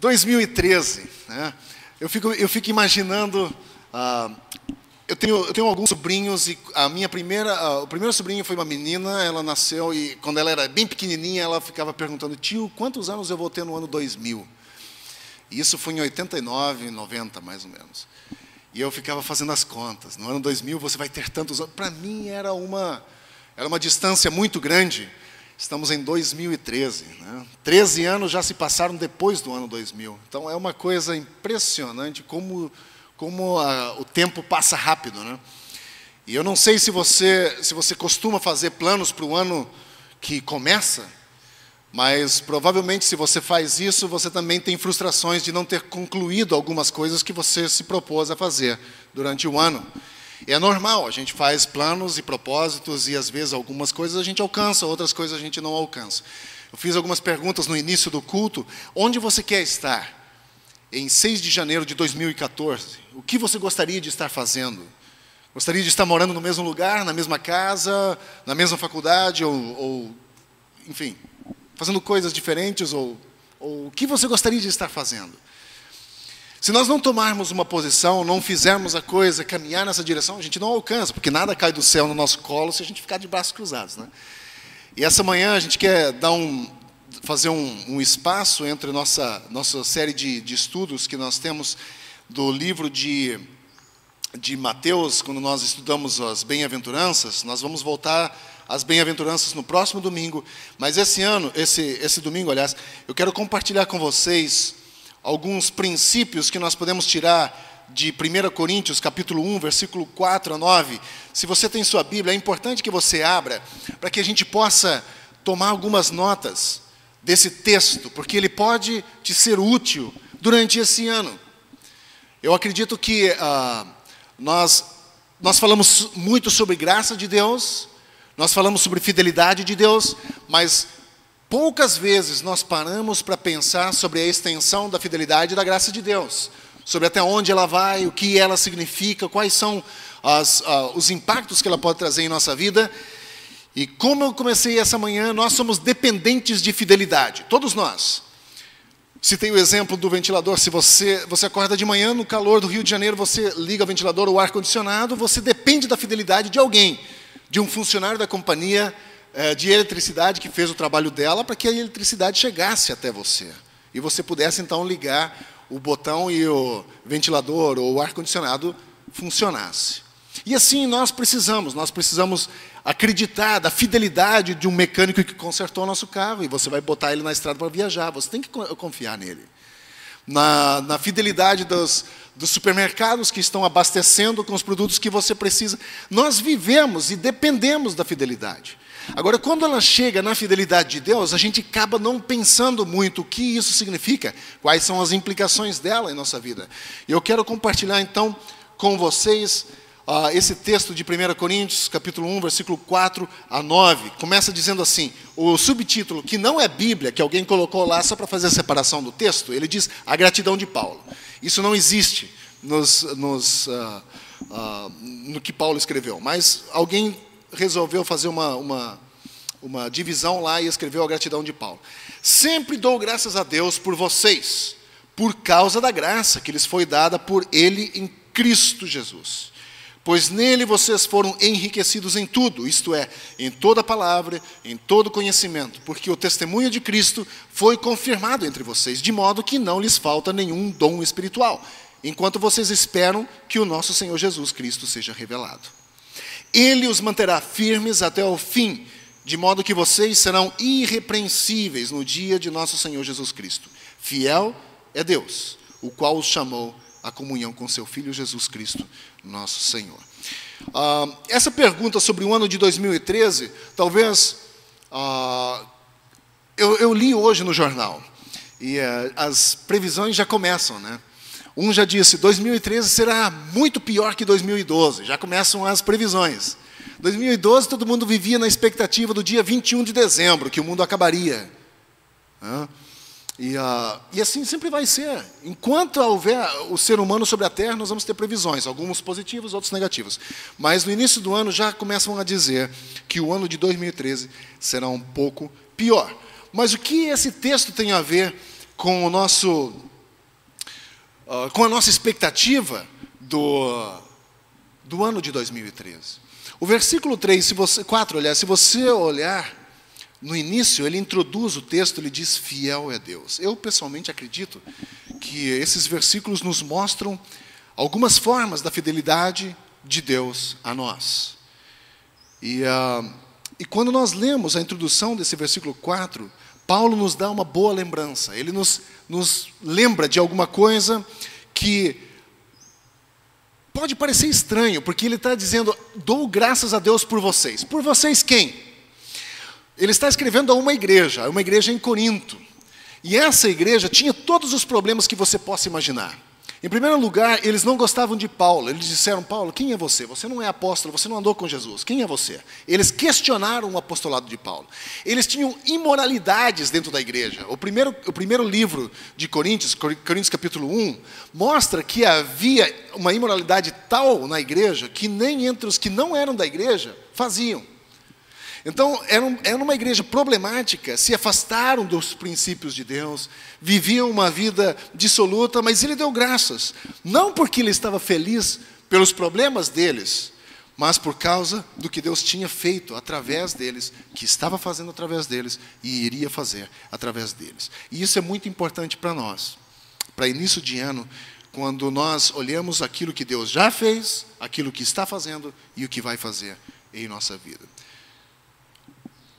2013, né? Eu fico imaginando, eu tenho alguns sobrinhos e o primeiro sobrinho foi uma menina, ela nasceu e quando ela era bem pequenininha, ela ficava perguntando: tio, quantos anos eu vou ter no ano 2000? E isso foi em 89, 90 mais ou menos. E eu ficava fazendo as contas, no ano 2000 você vai ter tantos anos. Para mim era uma distância muito grande. Estamos em 2013, né? 13 anos já se passaram depois do ano 2000. Então é uma coisa impressionante como o tempo passa rápido, né? E eu não sei se você costuma fazer planos para o ano que começa, mas provavelmente se você faz isso, você também tem frustrações de não ter concluído algumas coisas que você se propôs a fazer durante o ano. E é normal, a gente faz planos e propósitos e às vezes algumas coisas a gente alcança, outras coisas a gente não alcança. Eu fiz algumas perguntas no início do culto. Onde você quer estar em 6 de janeiro de 2014? O que você gostaria de estar fazendo? Gostaria de estar morando no mesmo lugar, na mesma casa, na mesma faculdade ou enfim, fazendo coisas diferentes ou o que você gostaria de estar fazendo? Se nós não tomarmos uma posição, não fizermos a coisa, caminhar nessa direção, a gente não alcança, porque nada cai do céu no nosso colo se a gente ficar de braços cruzados, né? E essa manhã a gente quer fazer um espaço entre nossa série de estudos que nós temos do livro de Mateus, quando nós estudamos as bem-aventuranças. Nós vamos voltar às bem-aventuranças no próximo domingo, mas esse domingo, aliás, eu quero compartilhar com vocês alguns princípios que nós podemos tirar de 1 Coríntios, capítulo 1, versículo 4 a 9. Se você tem sua Bíblia, é importante que você abra, para que a gente possa tomar algumas notas desse texto, porque ele pode te ser útil durante esse ano. Eu acredito que nós falamos muito sobre graça de Deus, nós falamos sobre fidelidade de Deus, mas poucas vezes nós paramos para pensar sobre a extensão da fidelidade e da graça de Deus, sobre até onde ela vai, o que ela significa, quais são os impactos que ela pode trazer em nossa vida. E como eu comecei essa manhã, nós somos dependentes de fidelidade, todos nós. Citei o exemplo do ventilador. Se você acorda de manhã, no calor do Rio de Janeiro, você liga o ventilador ou o ar-condicionado, você depende da fidelidade de alguém, de um funcionário da companhia de eletricidade que fez o trabalho dela para que a eletricidade chegasse até você. E você pudesse, então, ligar o botão e o ventilador ou o ar-condicionado funcionasse. E assim nós precisamos acreditar da fidelidade de um mecânico que consertou o nosso carro, e você vai botar ele na estrada para viajar, você tem que confiar nele. Na fidelidade dos supermercados que estão abastecendo com os produtos que você precisa. Nós vivemos e dependemos da fidelidade. Agora, quando ela chega na fidelidade de Deus, a gente acaba não pensando muito o que isso significa, quais são as implicações dela em nossa vida. E eu quero compartilhar, então, com vocês esse texto de 1 Coríntios, capítulo 1, versículo 4 a 9. Começa dizendo assim, o subtítulo, que não é Bíblia, que alguém colocou lá só para fazer a separação do texto, ele diz a gratidão de Paulo. Isso não existe no que Paulo escreveu, mas alguém resolveu fazer uma divisão lá e escreveu a gratidão de Paulo. Sempre dou graças a Deus por vocês, por causa da graça que lhes foi dada por Ele em Cristo Jesus. Pois nele vocês foram enriquecidos em tudo, isto é, em toda palavra, em todo conhecimento, porque o testemunho de Cristo foi confirmado entre vocês, de modo que não lhes falta nenhum dom espiritual, enquanto vocês esperam que o nosso Senhor Jesus Cristo seja revelado. Ele os manterá firmes até o fim, de modo que vocês serão irrepreensíveis no dia de nosso Senhor Jesus Cristo. Fiel é Deus, o qual os chamou à comunhão com seu Filho Jesus Cristo, nosso Senhor. Essa pergunta sobre o ano de 2013, talvez, eu li hoje no jornal, e as previsões já começam, né? Um já disse, 2013 será muito pior que 2012, já começam as previsões. 2012 todo mundo vivia na expectativa do dia 21 de dezembro, que o mundo acabaria. E assim sempre vai ser. Enquanto houver o ser humano sobre a terra, nós vamos ter previsões, alguns positivos, outros negativos. Mas no início do ano já começam a dizer que o ano de 2013 será um pouco pior. Mas o que esse texto tem a ver com o nosso com a nossa expectativa do ano de 2013. O versículo 4, aliás, se você olhar no início, ele introduz o texto, ele diz: fiel é Deus. Eu, pessoalmente, acredito que esses versículos nos mostram algumas formas da fidelidade de Deus a nós. E quando nós lemos a introdução desse versículo 4, Paulo nos dá uma boa lembrança. Ele nos lembra de alguma coisa que pode parecer estranho, porque ele está dizendo: dou graças a Deus por vocês. Por vocês quem? Ele está escrevendo a uma igreja em Corinto. E essa igreja tinha todos os problemas que você possa imaginar. Em primeiro lugar, eles não gostavam de Paulo. Eles disseram: Paulo, quem é você? Você não é apóstolo, você não andou com Jesus. Quem é você? Eles questionaram o apostolado de Paulo. Eles tinham imoralidades dentro da igreja. O primeiro livro de Coríntios, Coríntios capítulo 1, mostra que havia uma imoralidade tal na igreja que nem entre os que não eram da igreja faziam. Então, era uma igreja problemática, se afastaram dos princípios de Deus, viviam uma vida dissoluta, mas ele deu graças. Não porque ele estava feliz pelos problemas deles, mas por causa do que Deus tinha feito através deles, que estava fazendo através deles e iria fazer através deles. E isso é muito importante para nós, para início de ano, quando nós olhamos aquilo que Deus já fez, aquilo que está fazendo e o que vai fazer em nossa vida.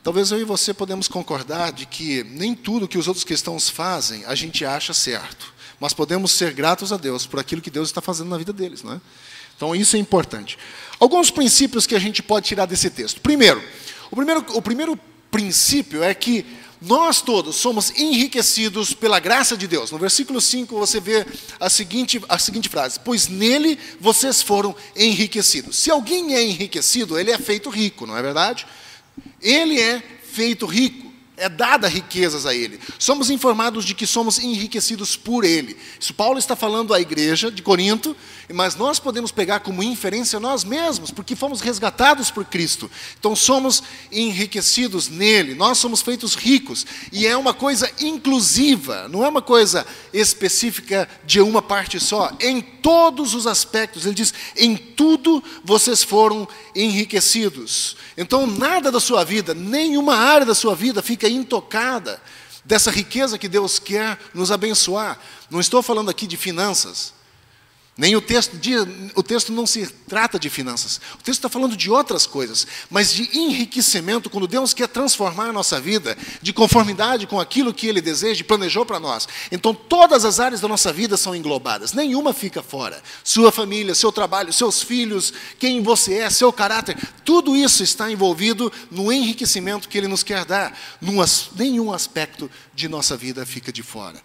Talvez eu e você podemos concordar de que nem tudo que os outros cristãos fazem a gente acha certo, mas podemos ser gratos a Deus por aquilo que Deus está fazendo na vida deles, não é? Então isso é importante. Alguns princípios que a gente pode tirar desse texto. O primeiro princípio é que nós todos somos enriquecidos pela graça de Deus. No versículo 5 você vê a seguinte frase: pois nele vocês foram enriquecidos. Se alguém é enriquecido, ele é feito rico, não é verdade? Ele é feito rico, é dada riquezas a ele. Somos informados de que somos enriquecidos por ele. Isso Paulo está falando à igreja de Corinto, mas nós podemos pegar como inferência nós mesmos, porque fomos resgatados por Cristo. Então somos enriquecidos nele, nós somos feitos ricos. E é uma coisa inclusiva, não é uma coisa específica de uma parte só. Em todos os aspectos, ele diz: em tudo vocês foram enriquecidos. Então nada da sua vida, nenhuma área da sua vida fica intocada dessa riqueza que Deus quer nos abençoar. Não estou falando aqui de finanças. Nem o texto não se trata de finanças. O texto está falando de outras coisas, mas de enriquecimento, quando Deus quer transformar a nossa vida de conformidade com aquilo que Ele deseja e planejou para nós. Então todas as áreas da nossa vida são englobadas, nenhuma fica fora. Sua família, seu trabalho, seus filhos, quem você é, seu caráter, tudo isso está envolvido no enriquecimento que Ele nos quer dar. Nenhum aspecto de nossa vida fica de fora.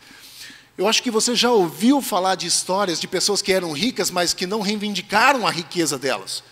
Eu acho que você já ouviu falar de histórias de pessoas que eram ricas, mas que não reivindicaram a riqueza delas.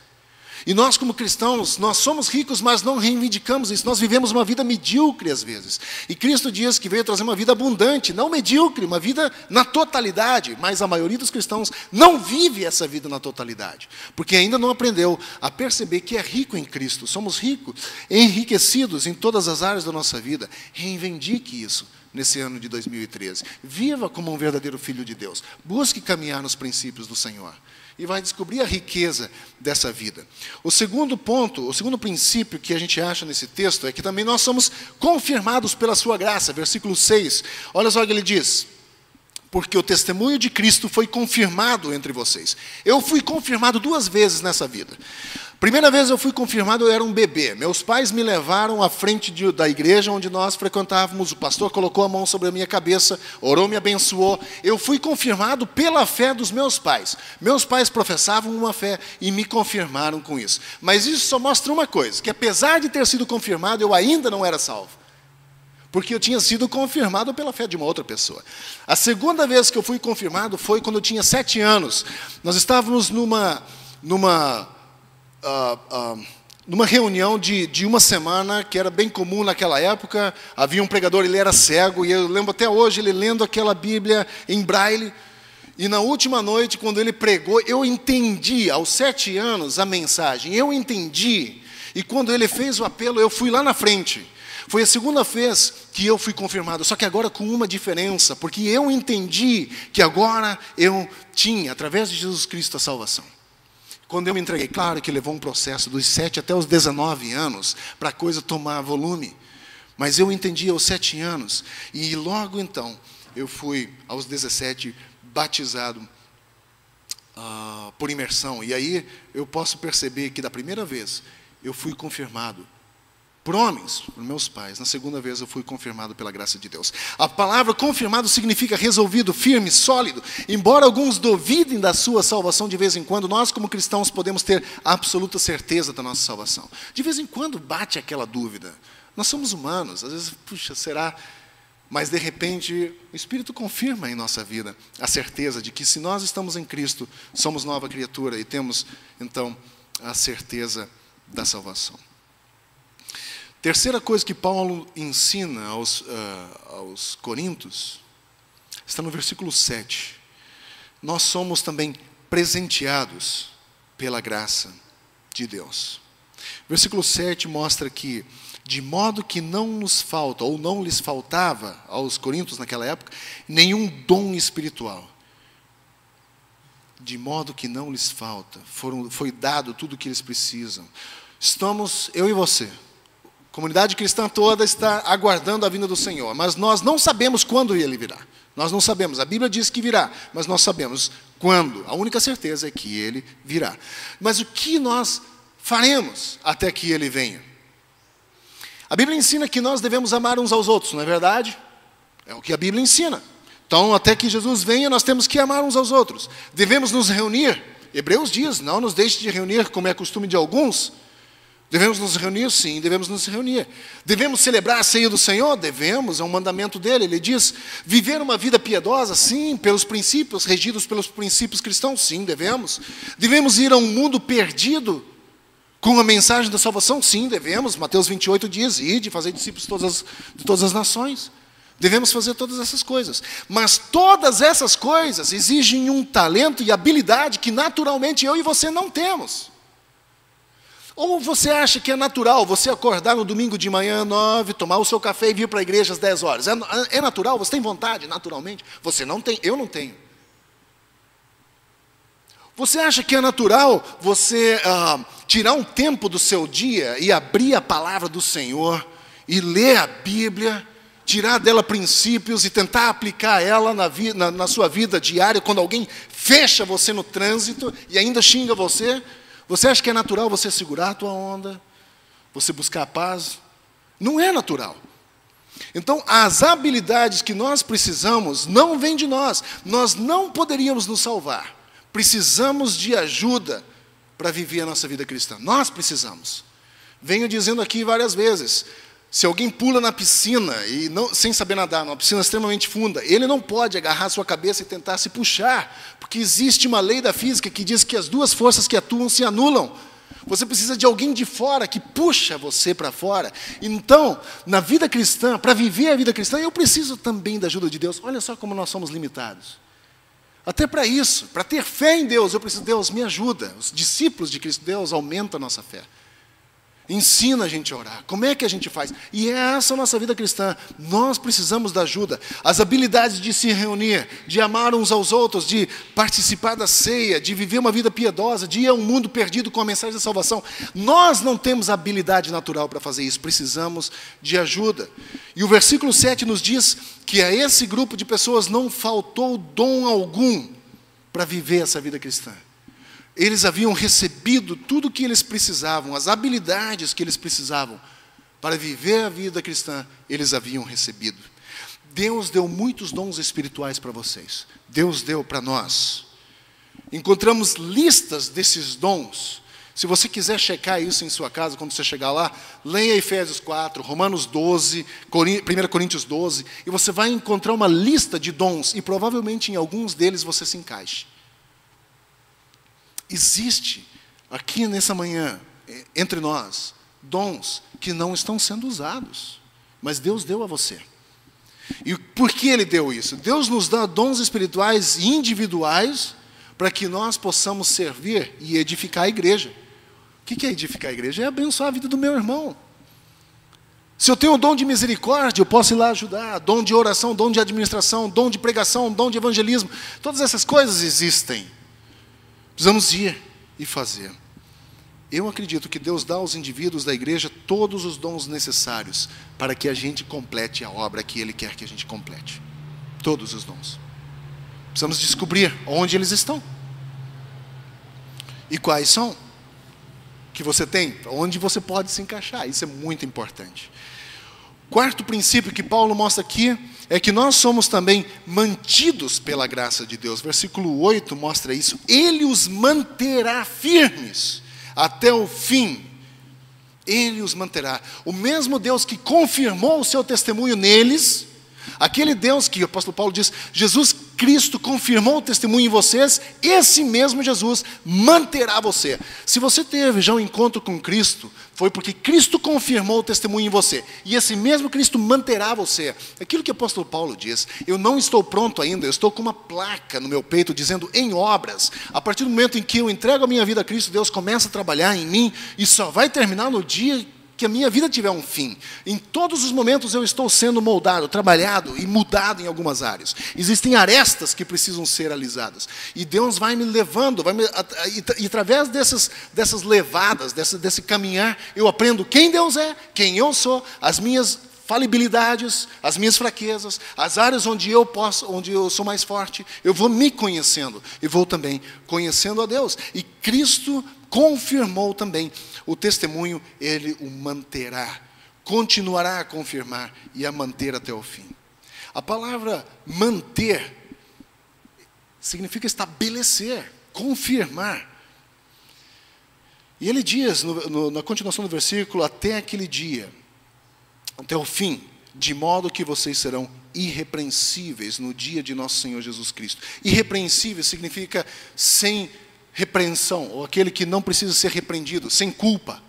E nós, como cristãos, nós somos ricos, mas não reivindicamos isso. Nós vivemos uma vida medíocre às vezes. E Cristo diz que veio trazer uma vida abundante, não medíocre, uma vida na totalidade. Mas a maioria dos cristãos não vive essa vida na totalidade, porque ainda não aprendeu a perceber que é rico em Cristo. Somos ricos, enriquecidos em todas as áreas da nossa vida. Reivindique isso nesse ano de 2013. Viva como um verdadeiro filho de Deus. Busque caminhar nos princípios do Senhor. E vai descobrir a riqueza dessa vida. O segundo ponto, o segundo princípio que a gente acha nesse texto é que também nós somos confirmados pela sua graça. Versículo 6. Olha só o que ele diz: porque o testemunho de Cristo foi confirmado entre vocês. Eu fui confirmado 2 vezes nessa vida. Primeira vez eu fui confirmado, eu era um bebê. Meus pais me levaram à frente da igreja onde nós frequentávamos. O pastor colocou a mão sobre a minha cabeça, orou, me abençoou. Eu fui confirmado pela fé dos meus pais. Meus pais professavam uma fé e me confirmaram com isso. Mas isso só mostra uma coisa, que apesar de ter sido confirmado, eu ainda não era salvo. Porque eu tinha sido confirmado pela fé de uma outra pessoa. A segunda vez que eu fui confirmado foi quando eu tinha 7 anos. Nós estávamos numa reunião de uma semana, que era bem comum naquela época. Havia um pregador, ele era cego, e eu lembro até hoje ele lendo aquela Bíblia em braille. E na última noite, quando ele pregou, eu entendi, aos 7 anos, a mensagem. Eu entendi. E quando ele fez o apelo, eu fui lá na frente. Foi a segunda vez que eu fui confirmado, só que agora com uma diferença, porque eu entendi que agora eu tinha, através de Jesus Cristo, a salvação. Quando eu me entreguei, claro que levou um processo dos 7 até os 19 anos para a coisa tomar volume, mas eu entendi aos 7 anos, e logo então eu fui aos 17 batizado por imersão, e aí eu posso perceber que da primeira vez eu fui confirmado por homens, por meus pais. Na segunda vez eu fui confirmado pela graça de Deus. A palavra confirmado significa resolvido, firme, sólido. Embora alguns duvidem da sua salvação de vez em quando, nós como cristãos podemos ter absoluta certeza da nossa salvação. De vez em quando bate aquela dúvida. Nós somos humanos, às vezes, puxa, será? Mas de repente o Espírito confirma em nossa vida a certeza de que se nós estamos em Cristo, somos nova criatura e temos então a certeza da salvação. Terceira coisa que Paulo ensina aos Coríntios está no versículo 7. Nós somos também presenteados pela graça de Deus. Versículo 7 mostra que, de modo que não nos falta, ou não lhes faltava aos Coríntios naquela época, nenhum dom espiritual. De modo que não lhes falta, foi dado tudo o que eles precisam. Estamos, eu e você, a comunidade cristã toda está aguardando a vinda do Senhor, mas nós não sabemos quando Ele virá. Nós não sabemos, a Bíblia diz que virá, mas nós sabemos quando. A única certeza é que Ele virá. Mas o que nós faremos até que Ele venha? A Bíblia ensina que nós devemos amar uns aos outros, não é verdade? É o que a Bíblia ensina. Então, até que Jesus venha, nós temos que amar uns aos outros. Devemos nos reunir. Hebreus diz, não nos deixe de reunir, como é costume de alguns. Devemos nos reunir? Sim, devemos nos reunir. Devemos celebrar a ceia do Senhor? Devemos, é um mandamento dele. Ele diz, viver uma vida piedosa? Sim, pelos princípios, regidos pelos princípios cristãos? Sim, devemos. Devemos ir a um mundo perdido com a mensagem da salvação? Sim, devemos. Mateus 28 diz, ide, fazer discípulos de todas as nações. Devemos fazer todas essas coisas. Mas todas essas coisas exigem um talento e habilidade que naturalmente eu e você não temos. Ou você acha que é natural você acordar no domingo de manhã, 9, tomar o seu café e vir para a igreja às 10 horas? É natural? Você tem vontade, naturalmente? Você não tem, eu não tenho. Você acha que é natural você tirar um tempo do seu dia e abrir a palavra do Senhor e ler a Bíblia, tirar dela princípios e tentar aplicar ela na sua vida diária, quando alguém fecha você no trânsito e ainda xinga você? Você acha que é natural você segurar a tua onda? Você buscar a paz? Não é natural. Então, as habilidades que nós precisamos não vêm de nós. Nós não poderíamos nos salvar. Precisamos de ajuda para viver a nossa vida cristã. Nós precisamos. Venho dizendo aqui várias vezes, se alguém pula na piscina e sem saber nadar, numa piscina extremamente funda, ele não pode agarrar sua cabeça e tentar se puxar, porque existe uma lei da física que diz que as duas forças que atuam se anulam. Você precisa de alguém de fora que puxa você para fora. Então, na vida cristã, para viver a vida cristã, eu preciso também da ajuda de Deus. Olha só como nós somos limitados. Até para isso, para ter fé em Deus, eu preciso, Deus me ajuda. Os discípulos de Cristo, Deus aumenta a nossa fé. Ensina a gente a orar. Como é que a gente faz? E é essa a nossa vida cristã. Nós precisamos da ajuda. As habilidades de se reunir, de amar uns aos outros, de participar da ceia, de viver uma vida piedosa, de ir a um mundo perdido com a mensagem da salvação. Nós não temos habilidade natural para fazer isso. Precisamos de ajuda. E o versículo 7 nos diz que a esse grupo de pessoas não faltou dom algum para viver essa vida cristã. Eles haviam recebido tudo o que eles precisavam, as habilidades que eles precisavam para viver a vida cristã, eles haviam recebido. Deus deu muitos dons espirituais para vocês. Deus deu para nós. Encontramos listas desses dons. Se você quiser checar isso em sua casa, quando você chegar lá, leia Efésios 4, Romanos 12, 1 Coríntios 12, e você vai encontrar uma lista de dons, e provavelmente em alguns deles você se encaixe. Existe aqui nessa manhã, entre nós, dons que não estão sendo usados, mas Deus deu a você. E por que Ele deu isso? Deus nos dá dons espirituais individuais para que nós possamos servir e edificar a igreja. O que é edificar a igreja? É abençoar a vida do meu irmão. Se eu tenho o dom de misericórdia, eu posso ir lá ajudar. Dom de oração, dom de administração, dom de pregação, dom de evangelismo. Todas essas coisas existem. Precisamos ir e fazer. Eu acredito que Deus dá aos indivíduos da igreja todos os dons necessários para que a gente complete a obra que Ele quer que a gente complete. Todos os dons. Precisamos descobrir onde eles estão. E quais são que você tem, onde você pode se encaixar. Isso é muito importante. Quarto princípio que Paulo mostra aqui é que nós somos também mantidos pela graça de Deus. Versículo 8 mostra isso. Ele os manterá firmes até o fim. Ele os manterá. O mesmo Deus que confirmou o seu testemunho neles, aquele Deus que o apóstolo Paulo diz, Jesus Cristo confirmou o testemunho em vocês, esse mesmo Jesus manterá você. Se você teve já um encontro com Cristo, foi porque Cristo confirmou o testemunho em você. E esse mesmo Cristo manterá você. Aquilo que o apóstolo Paulo diz, eu não estou pronto ainda, eu estou com uma placa no meu peito dizendo em obras. A partir do momento em que eu entrego a minha vida a Cristo, Deus começa a trabalhar em mim e só vai terminar no dia que a minha vida tiver um fim. Em todos os momentos eu estou sendo moldado, trabalhado e mudado em algumas áreas. Existem arestas que precisam ser alisadas. E Deus vai me levando, e através dessas levadas, desse caminhar, eu aprendo quem Deus é, quem eu sou, as minhas falibilidades, as minhas fraquezas, as áreas onde eu sou mais forte. Eu vou me conhecendo e vou também conhecendo a Deus. E Cristo confirmou também o testemunho, Ele o manterá, continuará a confirmar e a manter até o fim. A palavra manter significa estabelecer, confirmar. E ele diz, na continuação do versículo, até aquele dia, até o fim, de modo que vocês serão irrepreensíveis no dia de nosso Senhor Jesus Cristo. Irrepreensível significa sem repreensão, ou aquele que não precisa ser repreendido, sem culpa.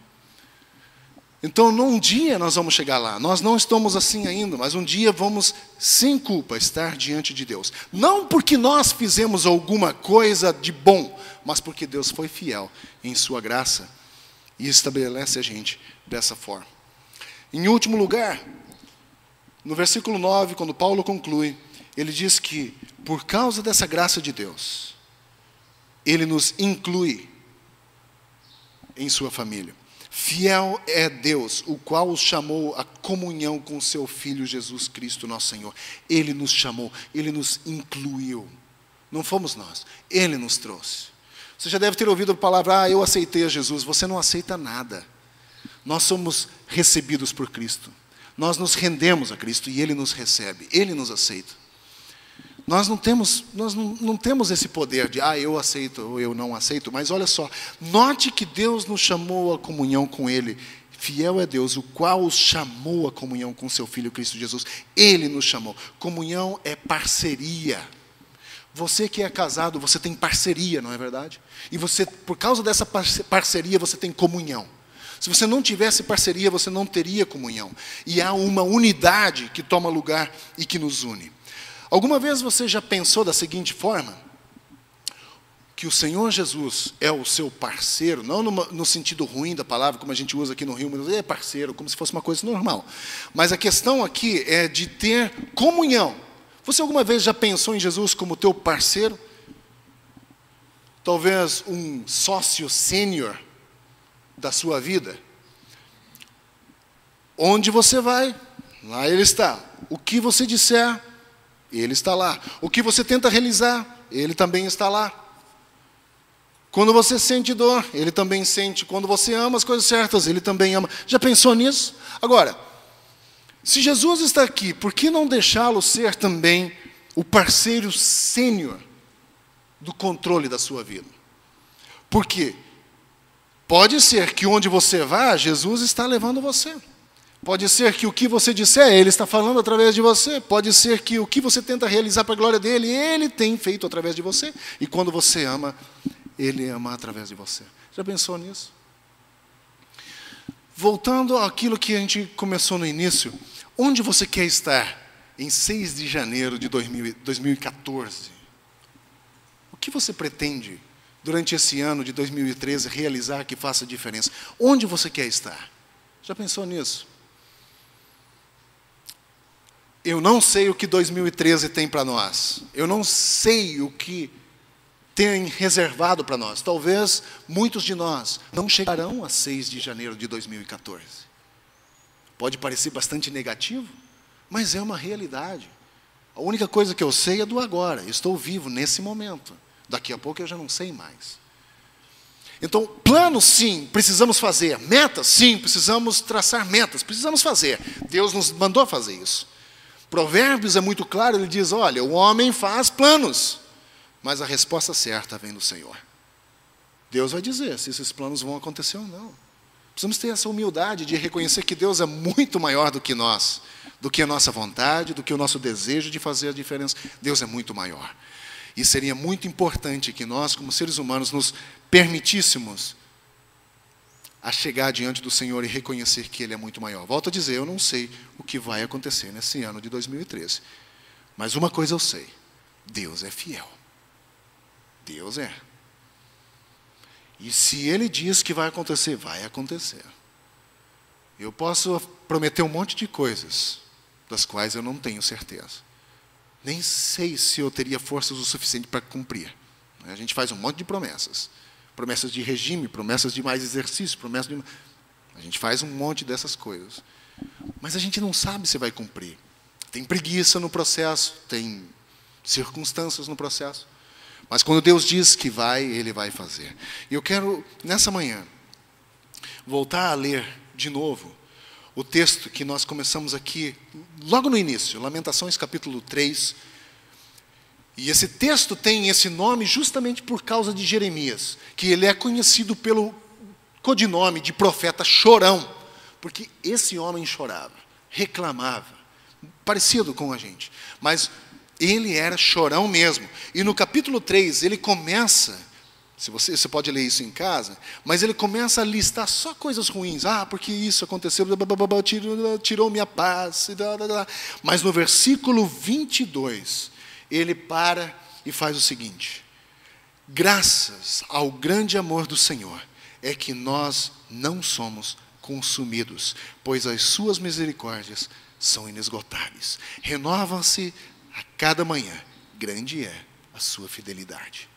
Então, num dia nós vamos chegar lá. Nós não estamos assim ainda, mas um dia vamos, sem culpa, estar diante de Deus. Não porque nós fizemos alguma coisa de bom, mas porque Deus foi fiel em sua graça e estabelece a gente dessa forma. Em último lugar, no versículo 9, quando Paulo conclui, ele diz que, por causa dessa graça de Deus, Ele nos inclui em sua família. Fiel é Deus, o qual os chamou à comunhão com o seu Filho Jesus Cristo, nosso Senhor. Ele nos chamou, Ele nos incluiu. Não fomos nós, Ele nos trouxe. Você já deve ter ouvido a palavra, eu aceitei a Jesus. Você não aceita nada. Nós somos recebidos por Cristo. Nós nos rendemos a Cristo e Ele nos recebe, Ele nos aceita. Nós não temos esse poder de, eu aceito ou eu não aceito, mas olha só, note que Deus nos chamou à comunhão com Ele. Fiel é Deus, o qual os chamou à comunhão com seu Filho Cristo Jesus. Ele nos chamou. Comunhão é parceria. Você que é casado, você tem parceria, não é verdade? E você, por causa dessa parceria, você tem comunhão. Se você não tivesse parceria, você não teria comunhão. E há uma unidade que toma lugar e que nos une. Alguma vez você já pensou da seguinte forma? Que o Senhor Jesus é o seu parceiro, não no sentido ruim da palavra, como a gente usa aqui no Rio, mas é parceiro, como se fosse uma coisa normal. Mas a questão aqui é de ter comunhão. Você alguma vez já pensou em Jesus como teu parceiro? Talvez um sócio sênior da sua vida? Onde você vai, lá Ele está. O que você disser, Ele está lá. O que você tenta realizar, Ele também está lá. Quando você sente dor, Ele também sente. Quando você ama as coisas certas, Ele também ama. Já pensou nisso? Agora, se Jesus está aqui, por que não deixá-lo ser também o parceiro sênior do controle da sua vida? Porque pode ser que onde você vá, Jesus está levando você. Pode ser que o que você disser, Ele está falando através de você. Pode ser que o que você tenta realizar para a glória dEle, Ele tem feito através de você. E quando você ama, Ele ama através de você. Já pensou nisso? Voltando àquilo que a gente começou no início, onde você quer estar em 6 de janeiro de 2014? O que você pretende, durante esse ano de 2013, realizar que faça diferença? Onde você quer estar? Já pensou nisso? Eu não sei o que 2013 tem para nós. Eu não sei o que tem reservado para nós. Talvez muitos de nós não chegarão a 6 de janeiro de 2014. Pode parecer bastante negativo, mas é uma realidade. A única coisa que eu sei é do agora. Estou vivo nesse momento. Daqui a pouco eu já não sei mais. Então, planos, sim, precisamos fazer. Metas, sim, precisamos traçar metas. Precisamos fazer. Deus nos mandou fazer isso. Provérbios é muito claro, ele diz, olha, o homem faz planos, mas a resposta certa vem do Senhor. Deus vai dizer se esses planos vão acontecer ou não. Precisamos ter essa humildade de reconhecer que Deus é muito maior do que nós, do que a nossa vontade, do que o nosso desejo de fazer a diferença. Deus é muito maior. E seria muito importante que nós, como seres humanos, nos permitíssemos a chegar diante do Senhor e reconhecer que Ele é muito maior. Volto a dizer, eu não sei o que vai acontecer nesse ano de 2013. Mas uma coisa eu sei, Deus é fiel. Deus é. E se Ele diz que vai acontecer, vai acontecer. Eu posso prometer um monte de coisas, das quais eu não tenho certeza. Nem sei se eu teria forças o suficiente para cumprir. A gente faz um monte de promessas. Promessas de regime, promessas de mais exercício, promessas de... A gente faz um monte dessas coisas. Mas a gente não sabe se vai cumprir. Tem preguiça no processo, tem circunstâncias no processo. Mas quando Deus diz que vai, Ele vai fazer. E eu quero, nessa manhã, voltar a ler de novo o texto que nós começamos aqui, logo no início, Lamentações capítulo 3. E esse texto tem esse nome justamente por causa de Jeremias, que ele é conhecido pelo codinome de profeta chorão, porque esse homem chorava, reclamava, parecido com a gente, mas ele era chorão mesmo. E no capítulo 3 ele começa, se você pode ler isso em casa, mas ele começa a listar só coisas ruins. Porque isso aconteceu, tirou minha paz. Mas no versículo 22, ele para e faz o seguinte: graças ao grande amor do Senhor é que nós não somos consumidos, pois as suas misericórdias são inesgotáveis. Renovam-se a cada manhã, grande é a sua fidelidade.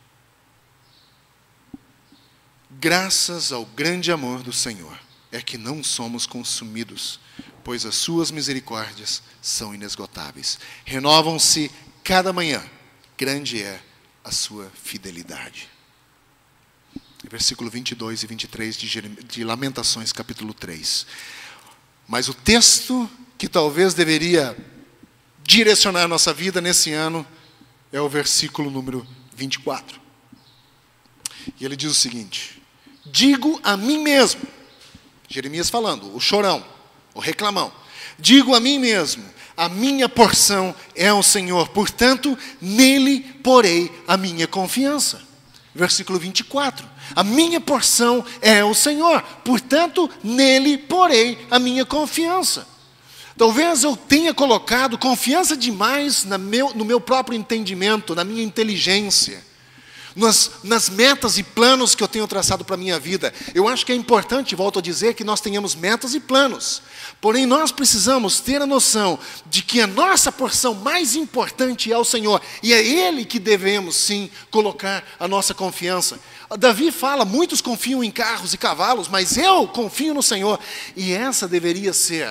Graças ao grande amor do Senhor é que não somos consumidos, pois as suas misericórdias são inesgotáveis. Renovam-se cada manhã, grande é a sua fidelidade. Versículo 22 e 23 de Lamentações, capítulo 3. Mas o texto que talvez deveria direcionar a nossa vida nesse ano é o versículo número 24. E ele diz o seguinte: digo a mim mesmo, Jeremias falando, o chorão, o reclamão, digo a mim mesmo, a minha porção é o Senhor, portanto, nele porei a minha confiança. Versículo 24, a minha porção é o Senhor, portanto, nele porei a minha confiança. Talvez eu tenha colocado confiança demais no meu próprio entendimento, na minha inteligência, nas metas e planos que eu tenho traçado para a minha vida. Eu acho que é importante, volto a dizer, que nós tenhamos metas e planos. Porém, nós precisamos ter a noção de que a nossa porção mais importante é o Senhor. E é Ele que devemos, sim, colocar a nossa confiança. Davi fala, muitos confiam em carros e cavalos, mas eu confio no Senhor. E essa deveria ser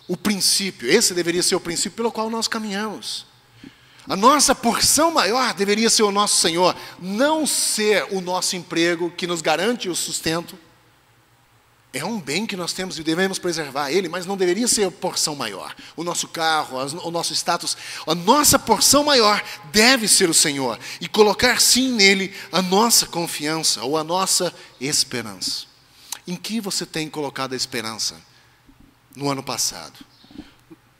o princípio, esse deveria ser o princípio pelo qual nós caminhamos. A nossa porção maior deveria ser o nosso Senhor, não ser o nosso emprego que nos garante o sustento. É um bem que nós temos e devemos preservar ele, mas não deveria ser a porção maior. O nosso carro, o nosso status, a nossa porção maior deve ser o Senhor e colocar sim nele a nossa confiança ou a nossa esperança. Em que você tem colocado a esperança no ano passado?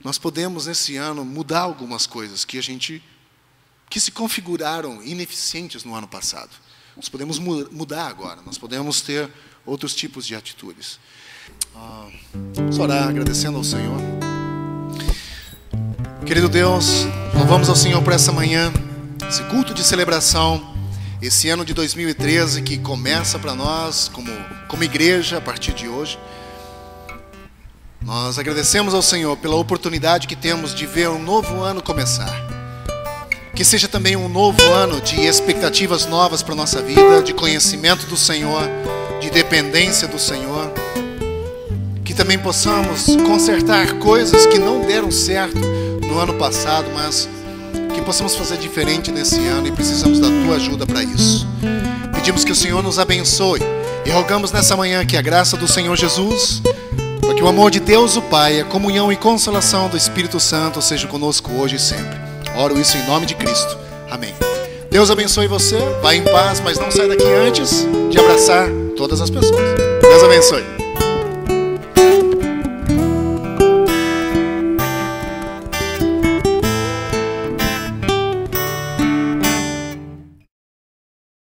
Nós podemos, nesse ano, mudar algumas coisas que se configuraram ineficientes no ano passado. Nós podemos mudar agora, nós podemos ter outros tipos de atitudes. Vamos orar agradecendo ao Senhor. Querido Deus, louvamos ao Senhor por essa manhã, esse culto de celebração, esse ano de 2013 que começa para nós como igreja a partir de hoje. Nós agradecemos ao Senhor pela oportunidade que temos de ver um novo ano começar. Que seja também um novo ano de expectativas novas para a nossa vida, de conhecimento do Senhor, de dependência do Senhor. Que também possamos consertar coisas que não deram certo no ano passado, mas que possamos fazer diferente nesse ano e precisamos da tua ajuda para isso. Pedimos que o Senhor nos abençoe e rogamos nessa manhã que a graça do Senhor Jesus, para que o amor de Deus o Pai, a comunhão e consolação do Espírito Santo seja conosco hoje e sempre. Oro isso em nome de Cristo. Amém. Deus abençoe você, vá em paz, mas não sai daqui antes de abraçar todas as pessoas. Deus abençoe.